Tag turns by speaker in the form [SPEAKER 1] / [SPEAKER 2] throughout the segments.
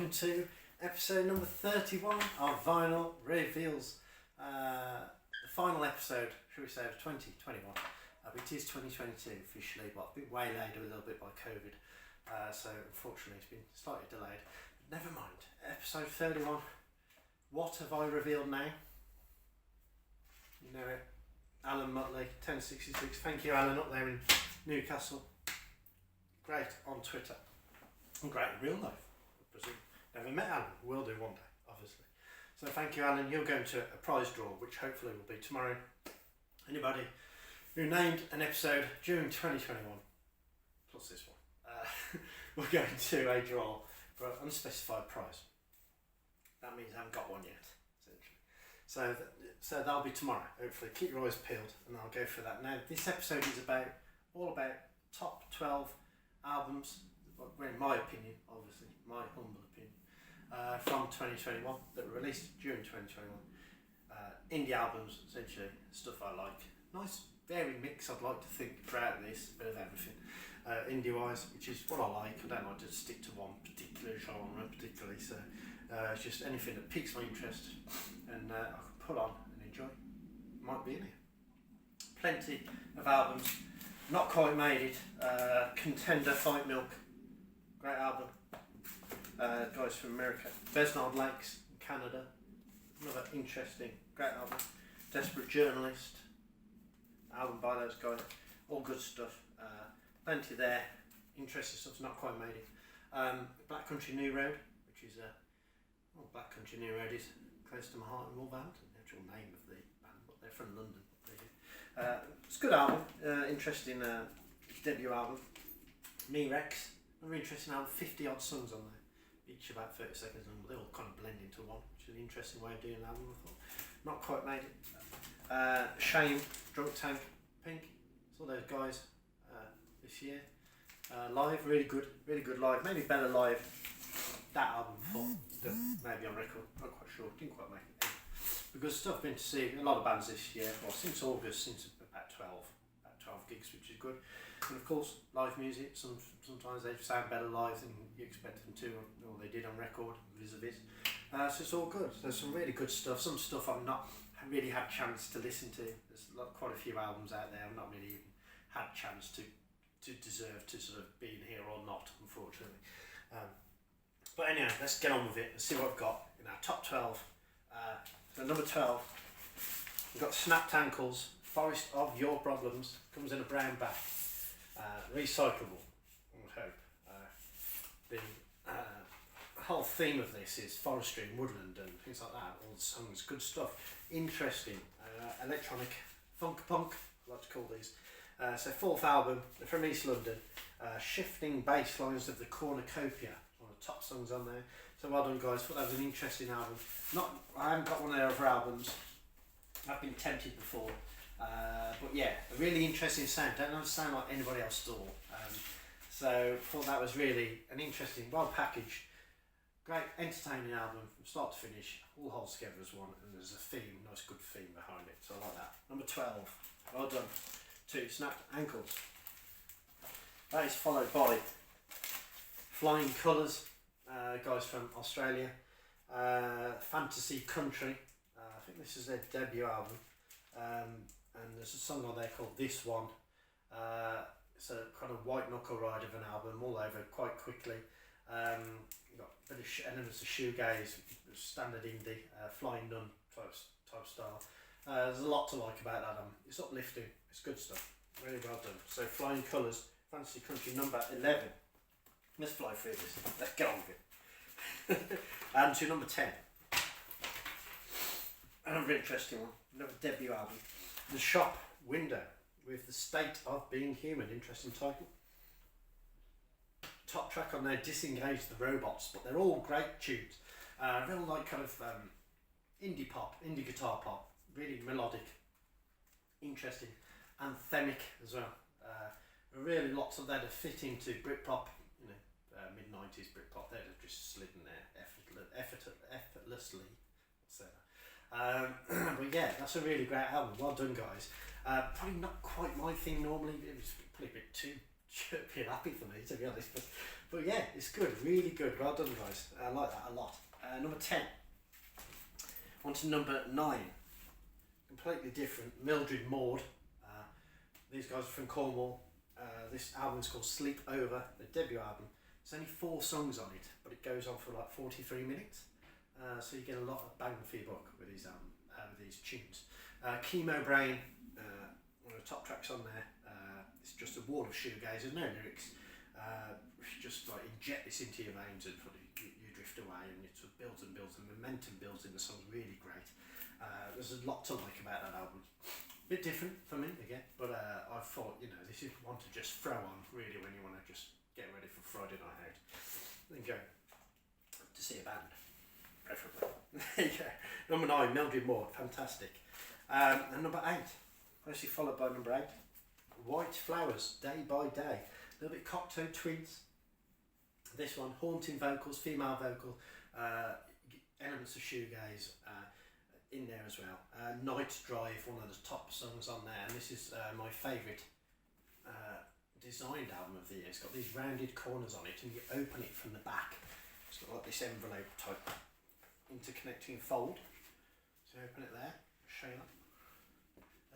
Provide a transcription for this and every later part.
[SPEAKER 1] welcome to episode number 31 of Vinyl Reveals. The final episode, should we say, of 2021. It is 2022 officially, but I've been waylaid a little bit by COVID, so unfortunately it's been slightly delayed. But never mind, episode 31. What have I revealed now? You know it, Alan Mutley, 1066. Thank you, Alan, up there in Newcastle. Great on Twitter. And great in real life, I presume. Never met Alan, will do one day, obviously. So thank you, Alan. You're going to a prize draw, which hopefully will be tomorrow. Anybody who named an episode during 2021, plus this one, we're going to a draw for an unspecified prize. That means I haven't got one yet, essentially. So that'll be tomorrow, hopefully. Keep your eyes peeled, and I'll go for that. Now, this episode is all about top 12 albums, well, in my opinion, obviously, my humble opinion, from 2021 that were released during 2021. Indie albums, essentially, stuff I like. Nice, varied mix, I'd like to think, throughout this, a bit of everything. Indie-wise, which is what I like. I don't like to stick to one particular genre, particularly, so it's just anything that piques my interest and I can put on and enjoy. Might be in here. Plenty of albums. Not quite made it. Contender, Fight Milk. Great album. Guys from America. Besnard Lakes in Canada. Another interesting, great album. Desperate Journalist. Album by those guys. All good stuff. Plenty there. Interesting stuff. Not quite made it. Black Country New Road, which is Black Country New Road is close to my heart in Wolverhampton. The actual name of the band, but they're from London. It's a good album, interesting debut album. Me Rex, another interesting album, 50 odd songs on there, each about 30 seconds long, they all kind of blend into one, which is an interesting way of doing an album, I thought. Not quite made it. Shame, Drunk Tank, Pink, saw those guys this year. Live, really good live, maybe better live, that album before, maybe on record, not quite sure, didn't quite make it. Because stuff, been to see a lot of bands this year, well since August, since about 12 gigs, which is good. And of course, live music, sometimes they sound better live than you expect them to, or they did on record, vis-a-vis. So it's all good. There's some really good stuff, some stuff I've not really had a chance to listen to. There's quite a few albums out there I've not really even had a chance to deserve to sort of be in here or not, unfortunately. But anyway, let's get on with it and see what I've got in our top 12. So number 12, we've got Snapped Ankles, Forest of Your Problems, comes in a brown bag, recyclable, I would hope. The whole theme of this is forestry and woodland and things like that, all the songs, good stuff, interesting, electronic, funk punk, I like to call these. So fourth album, from East London, Shifting Bass Lines of the Cornucopia, one of the top songs on there. So well done, guys. Thought that was an interesting album. I haven't got one of their other albums. I've been tempted before, but yeah, a really interesting sound. Don't understand like anybody else saw. So thought that was really an interesting, well packaged, great, entertaining album from start to finish. All holds together as one, and there's a theme, nice good theme behind it. So I like that. Number 12. Well done. 2, Snapped Ankles. That is followed by Flying Colours. Guys from Australia, Fantasy Country, I think this is their debut album, and there's a song on there called This One. It's a kind of white knuckle ride of an album, all over quite quickly. You've got a bit of and then there's a shoegaze, standard indie, Flying Nun type style. There's a lot to like about that album. It's uplifting, it's good stuff, really well done. So Flying Colours, Fantasy Country, number 11. Let's fly through this. Let's get on with it. And to number 10. Another interesting one. Another debut album. The Shop Window with The State of Being Human. Interesting title. Top track on there, Disengage the Robots. But they're all great tunes. Real like kind of indie pop, indie guitar pop. Really melodic. Interesting. Anthemic as well. Really lots of that that fit into Britpop. Mid-90s Britpop, they'd have just slid in there effortlessly. But yeah, that's a really great album. Well done, guys. Probably not quite my thing normally. It was probably a bit too should be happy for me, to be honest. But yeah, it's good, really good. Well done, guys. I like that a lot. Number 10. On to number 9. Completely different. Mildred Maud. These guys are from Cornwall. This album's called Sleep Over, the debut album. There's only 4 songs on it, but it goes on for like 43 minutes. So you get a lot of bang for your buck with these with these tunes. Chemo Brain, one of the top tracks on there. It's just a wall of shoegaze. There's no lyrics. Just like inject this into your veins and you drift away, and it sort of builds and builds, and momentum builds in. The song's really great. There's a lot to like about that album. Bit different for me again, but I thought, this is one to just throw on really when you want to just get ready for Friday night out. Then go to see a band, preferably. There you go. Number 9, Mildred Maud, fantastic. And number 8, closely followed by number 8, White Flowers, Day by Day. A little bit Cocteau Twins. This one, haunting vocals, female vocal, elements of shoegaze in there as well. Night Drive, one of the top songs on there, and this is my favourite designed album of the year. It's got these rounded corners on it, and you open it from the back. It's got like this envelope type interconnecting fold. So open it there, show you that.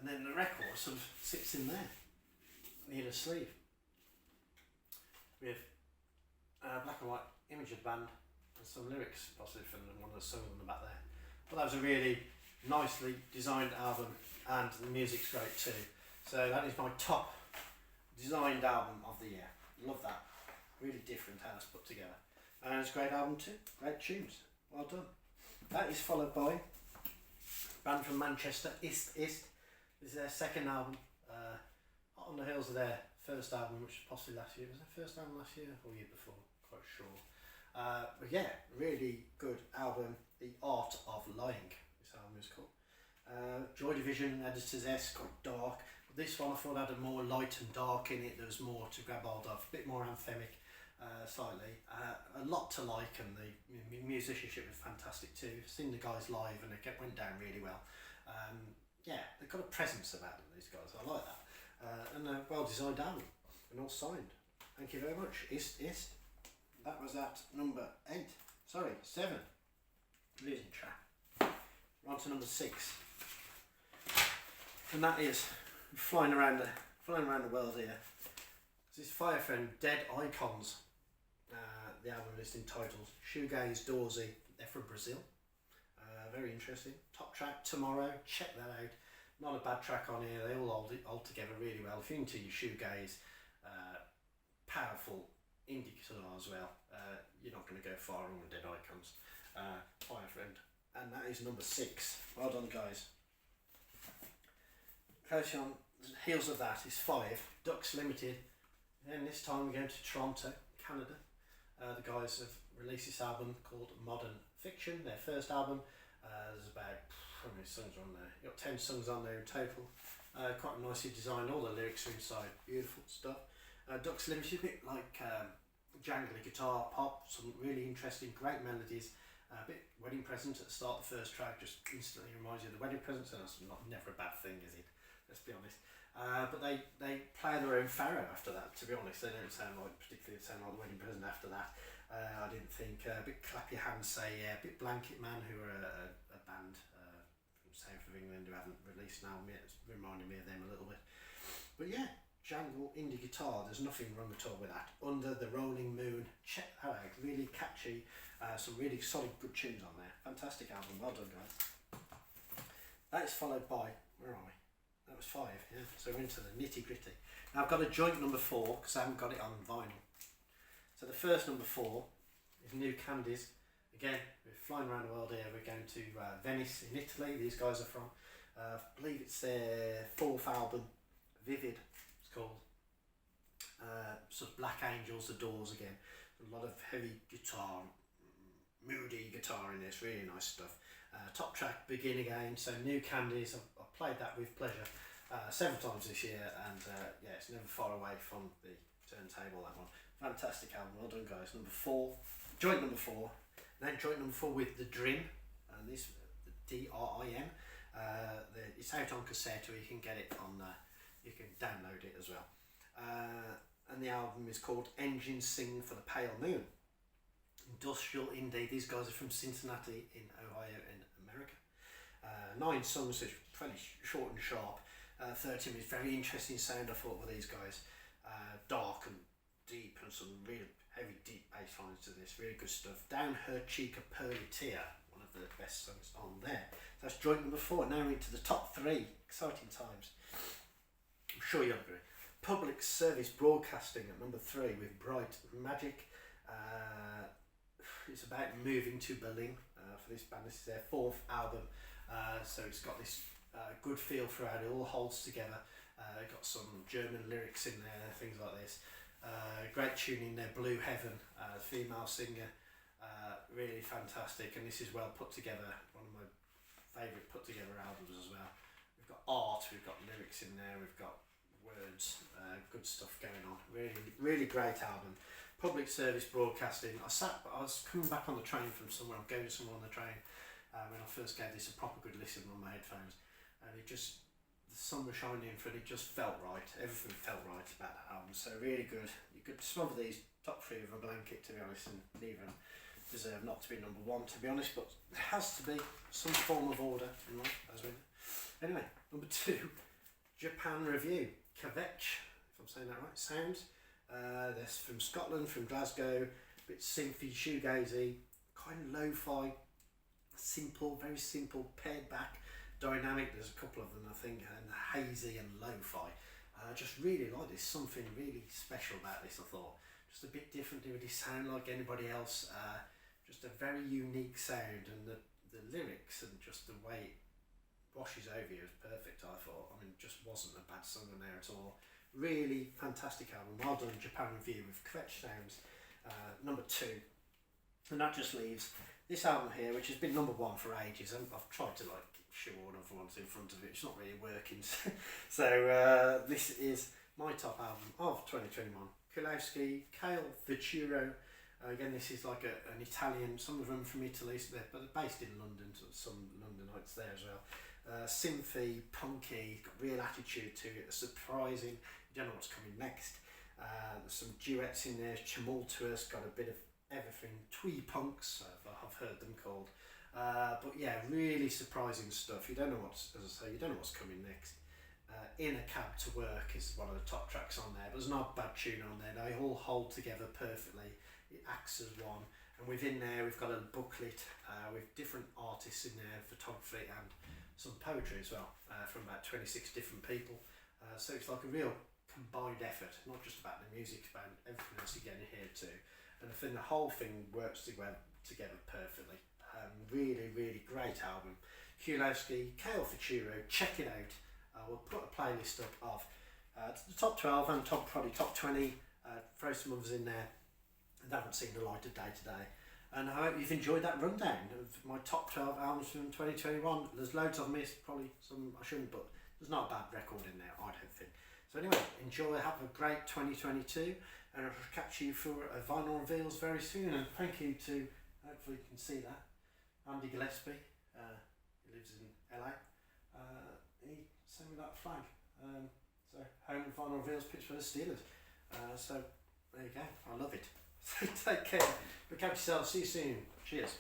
[SPEAKER 1] And then the record sort of sits in there, near the sleeve. With black and white image of the band and some lyrics possibly from one of the songs on the back there. But that was a really nicely designed album, and the music's great too. So that is my top designed album of the year. Love that. Really different how it's put together. And it's a great album too. Great tunes. Well done. That is followed by a band from Manchester, Ist Ist. This is their second album. Hot on the heels of their first album, which was possibly last year. Was it their first album last year or year before? Quite sure. But yeah, really good album. The Art of Lying, this album is called. Joy Division, Editor's S, quite dark. But this one I thought had a more light and dark in it. There was more to grab hold of, a bit more anthemic, slightly. A lot to like, and the musicianship was fantastic too. Seen the guys live, and it went down really well. Yeah, they've got a presence about them, these guys. I like that. And a well-designed album, and all signed. Thank you very much. Ist Ist. That was at number 8. Sorry, 7. Losing track. We're on to number 6. And that is flying around the world here. This is Firefriend, Dead Icons. The album is entitled Shoegaze Doorsy. They're from Brazil. Very interesting. Top track, Tomorrow. Check that out. Not a bad track on here. They all hold together really well. If you're into your shoegaze, powerful indie guitar as well, you're not going to go far wrong with Dead Icons. Firefriend, and that is number 6. Well done, guys. Closely on the heels of that is 5, Ducks Limited, and this time we're going to Toronto, Canada. The guys have released this album called Modern Fiction, their first album. There's about, how many songs are on there? You've got 10 songs on there in total. Quite nicely designed, all the lyrics are inside, beautiful stuff. Ducks Limited, a bit like jangly guitar pop, some really interesting, great melodies. A bit Wedding Present at the start of the first track, just instantly reminds you of the Wedding Present, and that's never a bad thing, is it? Let's be honest. But they play their own Pharaoh after that, to be honest. They don't particularly sound like the Wedding Present after that. I didn't think. A bit Clap Your Hands Say Yeah, a bit Blanket Man, who are a band from south of England who haven't released an album yet. It's reminding me of them a little bit. But yeah, jangle indie guitar, there's nothing wrong at all with that. Under the Rolling Moon, check that out. Really catchy. Some really solid, good tunes on there. Fantastic album, well done, guys. That is followed by, where are we? That was 5, yeah. So we're into the nitty gritty. Now I've got a joint number 4 because I haven't got it on vinyl. So the first number 4 is New Candies. Again, we're flying around the world here. We're going to Venice in Italy. These guys are from. I believe it's their 4th album, Vivid, it's called. Sort of Black Angels, The Doors again. A lot of heavy guitar, moody guitar in this, really nice stuff. Top track, Begin Again. So New Candies, I've played that with pleasure several times this year, and yeah, it's never far away from the turntable, that one. Fantastic album, well done, guys. Number 4, joint number 4, then joint number 4 with The Drim, and this, the D-R-I-M. It's out on cassette, or you can get it on, you can download it as well. and the album is called Engines Sing for the Pale Moon. Industrial indie. These guys are from Cincinnati in Ohio in America. 9 songs, so it's fairly short and sharp. 30 minutes, very interesting sound I thought with these guys. Dark and deep, and some real heavy deep bass lines to this, really good stuff. Down Her Cheek a Pearly Tear, one of the best songs on there. That's joint number 4, now into the top 3, exciting times. I'm sure you'll agree. Public Service Broadcasting at number 3 with Bright Magic. It's about moving to Berlin for this band. This is their 4th album, so it's got this good feel throughout. It all holds together. Got some German lyrics in there, things like this. Great tune in there, Blue Heaven, female singer, really fantastic, and this is well put together. One of my favourite put together albums as well. We've got art, we've got lyrics in there, we've got words, good stuff going on. Really great album. Public Service Broadcasting. I was coming back on the train from somewhere. I'm going somewhere on the train when I first gave this a proper good listen on my headphones, and the sun was shining in for it. It just felt right. Everything felt right about that album. So really good. You could smother these top 3 with a blanket, to be honest, and even deserve not to be number 1, to be honest. But there has to be some form of order in life, as we know. Anyway, number 2, Japan Review. Kvetch, if I'm saying that right. Sounds. They're from Scotland, from Glasgow. A bit synthy, shoegazy, kind of lo-fi, simple, very simple, pared back, dynamic. There's a couple of them, I think, and hazy and lo-fi. I just really like this. Something really special about this, I thought. Just a bit different. Did it sound like anybody else? Just a very unique sound, and the lyrics and just the way it washes over you is perfect, I thought. I mean, just wasn't a bad song in there at all. Really fantastic album. Well done, Japan Review, with Kvetch Sounds, number 2. And that just leaves this album here, which has been number 1 for ages. I've tried to show all other ones in front of it. It's not really working. So this is my top album of 2021. Kulowski, Kale Futuro. Again, this is like an Italian, some of them from Italy, so but they're based in London, so some Londonites there as well. Synthy, punky, got real attitude to it, surprising. You don't know what's coming next. There's some duets in there, tumultuous, got a bit of everything, twee punks, I've heard them called. But yeah, really surprising stuff. You don't know what's, as I say, you don't know what's coming next. In a Cab to Work is one of the top tracks on there. There's not a bad tune on there. They all hold together perfectly. It acts as one. And within there, we've got a booklet with different artists in there, photography and some poetry as well, from about 26 different people. So it's like a real combined effort, not just about the music, but everything else you get in here too. And I think the whole thing works together perfectly. Really, really great album. Kulowski, Kale Futuro, check it out. We'll put a playlist up of the top 12 and probably top 20. Throw some others in there that haven't seen the light of day today. And I hope you've enjoyed that rundown of my top 12 albums from 2021. There's loads I've missed, probably some I shouldn't, but there's not a bad record in there, I don't think. So anyway, enjoy, have a great 2022, and I'll catch you for Vinyl Reveals very soon. And thank you to, hopefully you can see that, Andy Gillespie, he lives in LA. He sent me that flag. So home Vinyl Reveals pitch for the Steelers. So there you go, I love it. Take care, look after yourselves, see you soon, cheers.